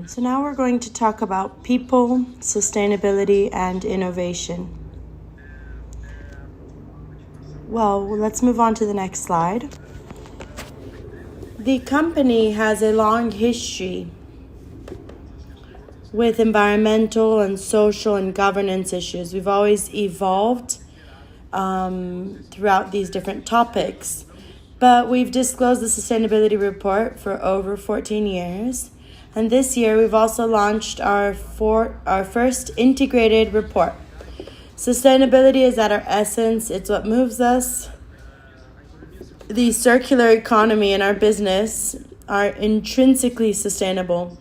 So now we're going to talk about people, sustainability, and innovation. Well, let's move on to the next slide. The company has a long history with environmental and social and governance issues. We've always evolved throughout these different topics, but we've disclosed the sustainability report for over 14 years. And this year, we've also launched our first integrated report. Sustainability is at our essence. It's what moves us. The circular economy and our business are intrinsically sustainable.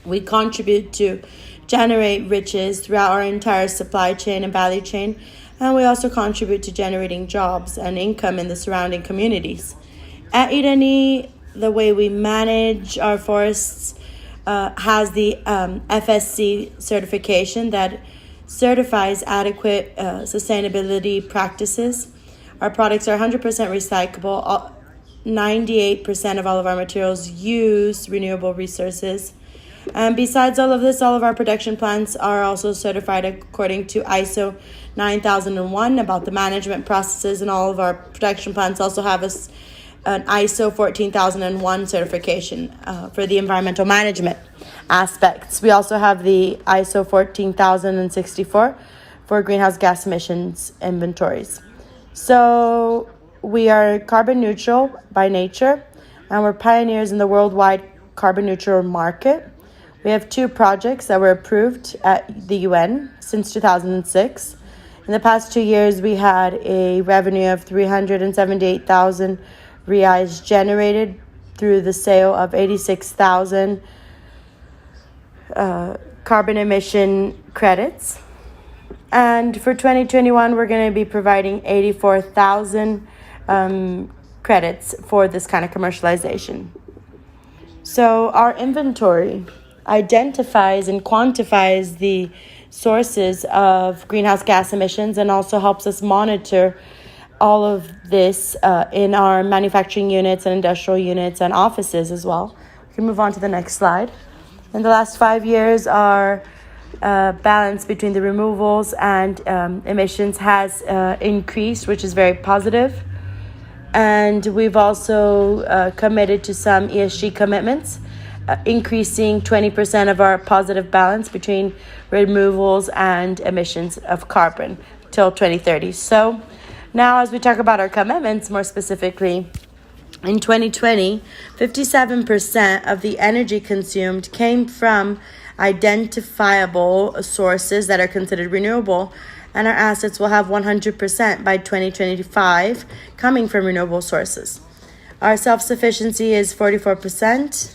We contribute to generate riches throughout our entire supply chain and value chain, and we also contribute to generating jobs and income in the surrounding communities. At Irani, the way we manage our forests has the FSC certification that certifies adequate sustainability practices. Our products are 100% recyclable. 98% of all of our materials use renewable resources. And besides all of this, all of our production plants are also certified according to ISO 9001 about the management processes, and all of our production plants also have an ISO 14001 certification for the environmental management aspects. We also have the ISO 14064 for greenhouse gas emissions inventories. So we are carbon neutral by nature, and we're pioneers in the worldwide carbon neutral market. We have 2 projects that were approved at the UN since 2006. In the past 2 years, we had a revenue of 378,000 reais generated through the sale of 86,000 carbon emission credits. And for 2021, we're going to be providing 84,000 credits for this kind of commercialization. So our inventory identifies and quantifies the sources of greenhouse gas emissions and also helps us monitor all of this in our manufacturing units and industrial units and offices as well. We can move on to the next slide. In the last 5 years, our balance between the removals and emissions has increased, which is very positive. And we've also committed to some ESG commitments, increasing 20% of our positive balance between removals and emissions of carbon till 2030. So now, as we talk about our commitments more specifically, in 2020, 57% of the energy consumed came from identifiable sources that are considered renewable, and our assets will have 100% by 2025 coming from renewable sources. Our self-sufficiency is 44%.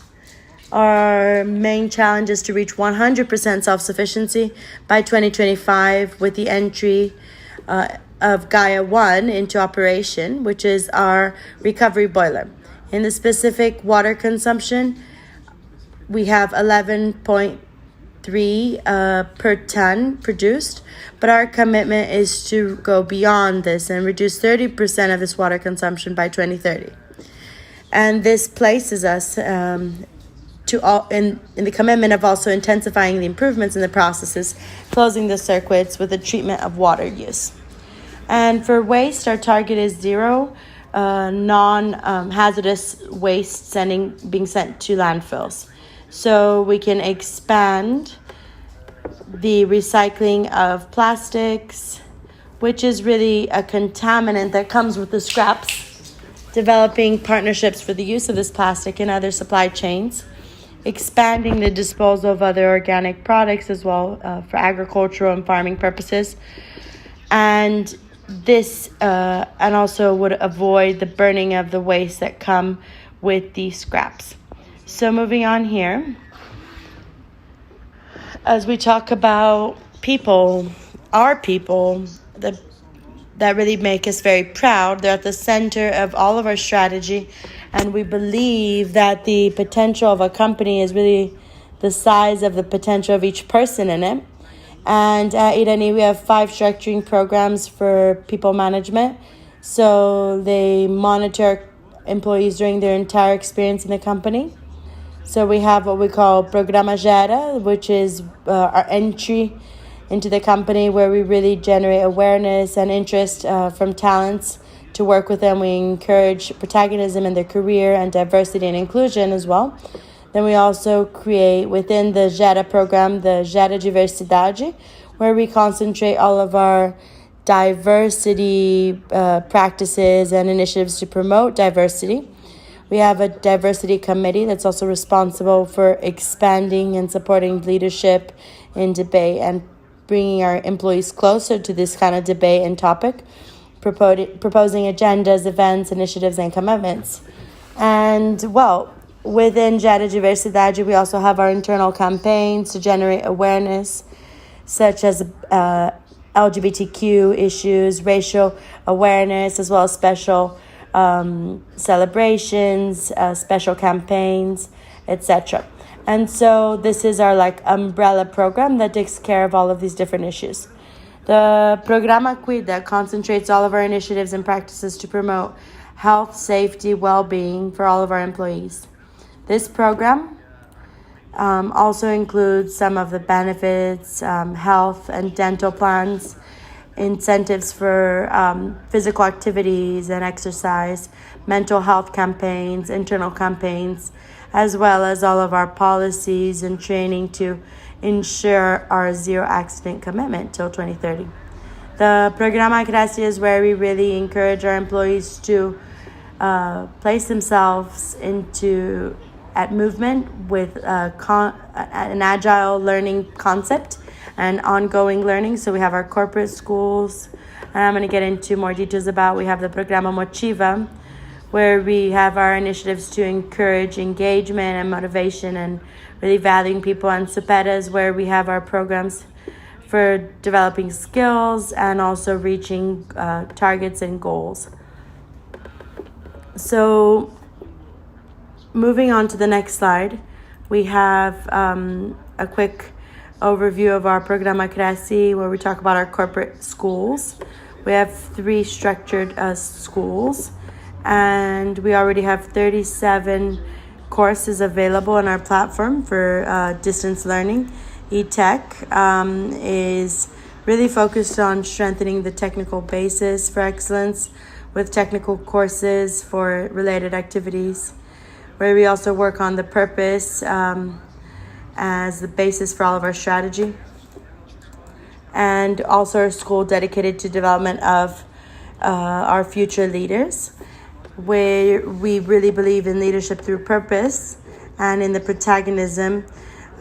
Our main challenge is to reach 100% self-sufficiency by 2025 with the entry of Gaia 1 into operation, which is our recovery boiler. In the specific water consumption, we have 11.3 per ton produced, but our commitment is to go beyond this and reduce 30% of this water consumption by 2030. And this places us in the commitment of also intensifying the improvements in the processes, closing the circuits with the treatment of water use. And for waste, our target is 0 non-hazardous waste being sent to landfills. So we can expand the recycling of plastics, which is really a contaminant that comes with the scraps, developing partnerships for the use of this plastic in other supply chains, expanding the disposal of other organic products as well for agricultural and farming purposes. And this and also would avoid the burning of the waste that come with these scraps. So moving on here, as we talk about people, our people that really make us very proud, they're at the center of all of our strategy, and we believe that the potential of a company is really the size of the potential of each person in it. And at Irani, we have 5 structuring programs for people management. So they monitor employees during their entire experience in the company. So we have what we call Programa Gera, which is our entry into the company, where we really generate awareness and interest from talents to work with them. We encourage protagonism in their career and diversity and inclusion as well. Then we also create within the Gera program, the Gera Diversidade, where we concentrate all of our diversity practices and initiatives to promote diversity. We have a diversity committee that's also responsible for expanding and supporting leadership in debate and bringing our employees closer to this kind of debate and topic, proposing agendas, events, initiatives, and commitments. And, well, within Gera Diversidade, we also have our internal campaigns to generate awareness, such as LGBTQ issues, racial awareness, as well as special celebrations, special campaigns, etc. And so this is our umbrella program that takes care of all of these different issues. The Programa Cuida concentrates all of our initiatives and practices to promote health, safety, well-being for all of our employees. This program also includes some of the benefits, health and dental plans, incentives for physical activities and exercise, mental health campaigns, internal campaigns, as well as all of our policies and training to ensure our zero accident commitment till 2030. The Programa Cresce is where we really encourage our employees to place themselves at movement with an agile learning concept and ongoing learning. So we have our corporate schools, and I'm going to get into more details about. We have the Programa Motiva, where we have our initiatives to encourage engagement and motivation and really valuing people, and Superas, where we have our programs for developing skills and also reaching targets and goals. So moving on to the next slide, we have a quick overview of our Programa Cresce, where we talk about our corporate schools. We have 3 structured schools, and we already have 37 courses available on our platform for distance learning. eTech is really focused on strengthening the technical basis for excellence with technical courses for related activities, where we also work on the purpose as the basis for all of our strategy, and also a school dedicated to development of our future leaders, where we really believe in leadership through purpose and in the protagonism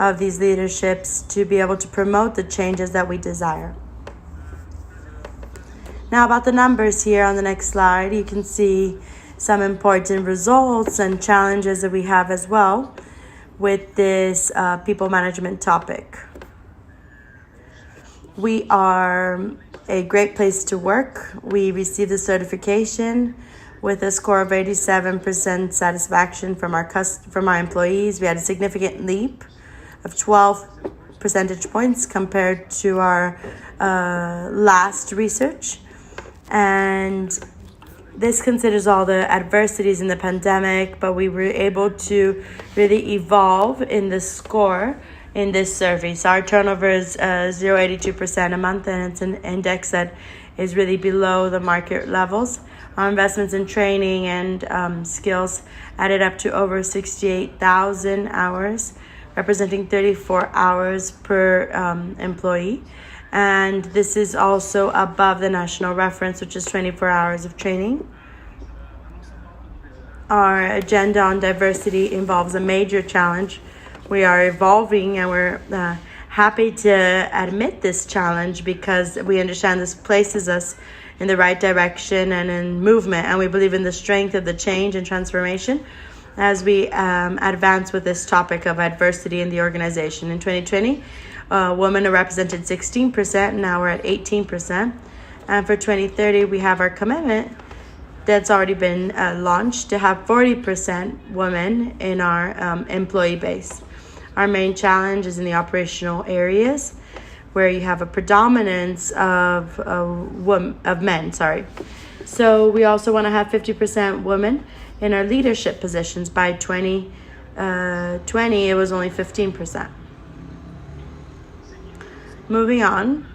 of these leaderships to be able to promote the changes that we desire. Now, about the numbers here on the next slide, you can see some important results and challenges that we have as well with this people management topic. We are a great place to work. We received the certification with a score of 87% satisfaction from our employees. We had a significant leap of 12 percentage points compared to our last research. And this considers all the adversities in the pandemic, but we were able to really evolve in the score in this survey. So our turnover is 0.82% a month, and it's an index that is really below the market levels. Our investments in training and skills added up to over 68,000 hours, representing 34 hours per employee. And this is also above the national reference, which is 24 hours of training. Our agenda on diversity involves a major challenge. We are evolving, and we're happy to admit this challenge because we understand this places us in the right direction and in movement, and we believe in the strength of the change and transformation as we advance with this topic of adversity in the organization. In 2020, women are represented 16%, now we're at 18%. And for 2030, we have our commitment that's already been launched to have 40% women in our employee base. Our main challenge is in the operational areas, where you have a predominance of men. So we also want to have 50% women in our leadership positions by 2030. 2020, it was only 15%. Moving on,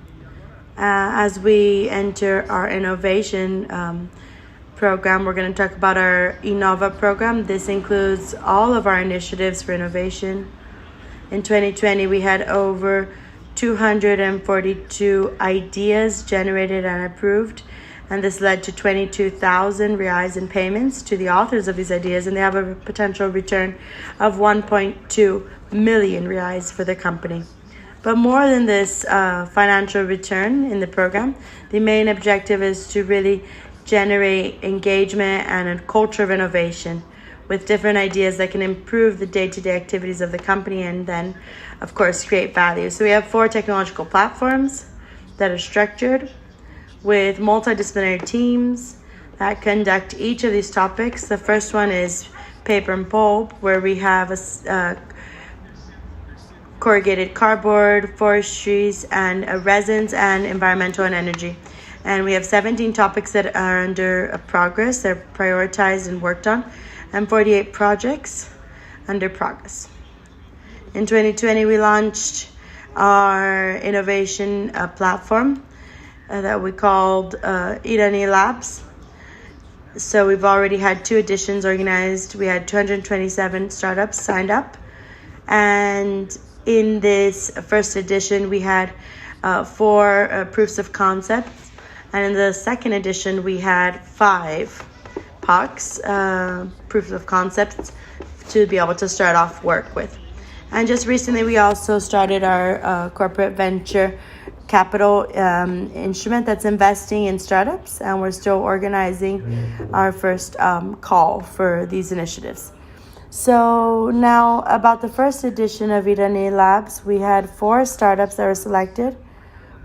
as we enter our innovation program, we're going to talk about our Innova program. This includes all of our initiatives for innovation. In 2020, we had over 242 ideas generated and approved, and this led to 22,000 reais in payments to the authors of these ideas, and they have a potential return of 1.2 million reais for the company. But more than this financial return in the program, the main objective is to really generate engagement and a culture of innovation with different ideas that can improve the day-to-day activities of the company and then, of course, create value. So we have 4 technological platforms that are structured with multidisciplinary teams that conduct each of these topics. The first one is paper and pulp, where we have a corrugated cardboard, forestries, and resins, and environmental and energy. And we have 17 topics that are under progress. They're prioritized and worked on, and 48 projects under progress. In 2020, we launched our innovation platform that we called Irani Labs. So we've already had 2 editions organized. We had 227 startups signed up, and in this first edition, we had 4 proofs of concept. And in the second edition, we had 5 POCs, proofs of concepts, to be able to start off work with. And just recently, we also started our corporate venture capital instrument that's investing in startups. And we're still organizing our first call for these initiatives. So now about the first edition of Irani Labs, we had 4 startups that were selected,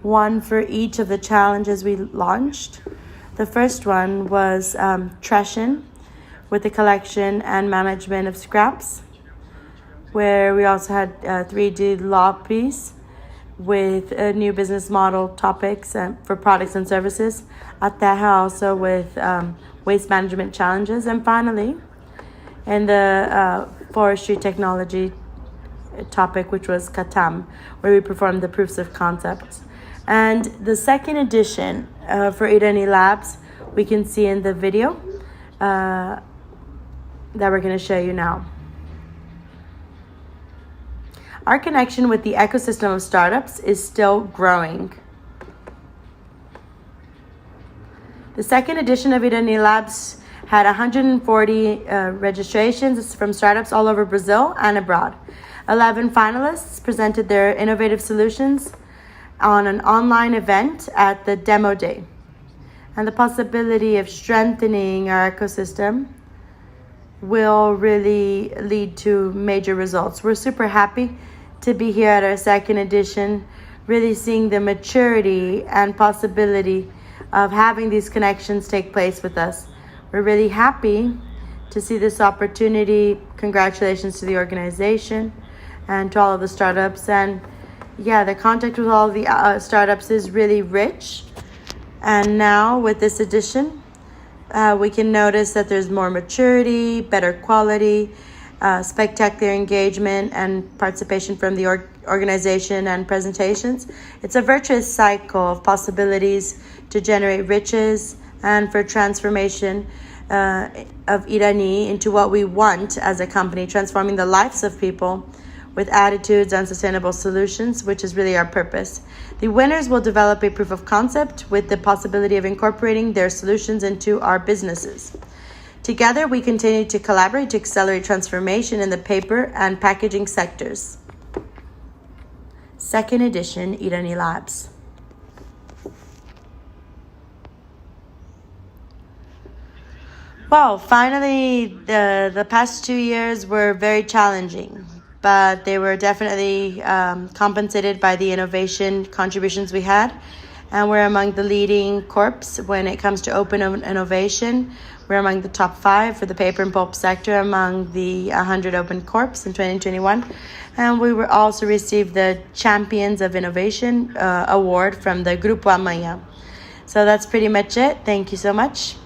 1 for each of the challenges we launched. The first one was Treshin, with the collection and management of scraps, where we also had 3D law piece with new business model topics for products and services. Aterra also with waste management challenges. And finally, in the forestry technology topic, which was Katam, where we performed the proofs of concept. And the second edition for Irani Labs, we can see in the video that we're going to show you now. Our connection with the ecosystem of startups is still growing. The second edition of Irani Labs had 140 registrations from startups all over Brazil and abroad. 11 finalists presented their innovative solutions on an online event at the Demo Day. And the possibility of strengthening our ecosystem will really lead to major results. We're super happy to be here at our second edition, really seeing the maturity and possibility of having these connections take place with us. We're really happy to see this opportunity. Congratulations to the organization and to all of the startups. And yeah, the contact with all of the startups is really rich. And now with this edition, we can notice that there's more maturity, better quality, spectacular engagement and participation from the organization and presentations. It's a virtuous cycle of possibilities to generate riches and for transformation of Irani into what we want as a company, transforming the lives of people with attitudes and sustainable solutions, which is really our purpose. The winners will develop a proof of concept with the possibility of incorporating their solutions into our businesses. Together, we continue to collaborate to accelerate transformation in the paper and packaging sectors. Second edition, Irani Labs. Well, finally, the past 2 years were very challenging, but they were definitely compensated by the innovation contributions we had. And we're among the leading corps when it comes to open innovation. We're among the top 5 for the paper and pulp sector among the 100 open corps in 2021. And we were also received the Champions of Innovation award from the Grupo Amanhã. So that's pretty much it. Thank you so much.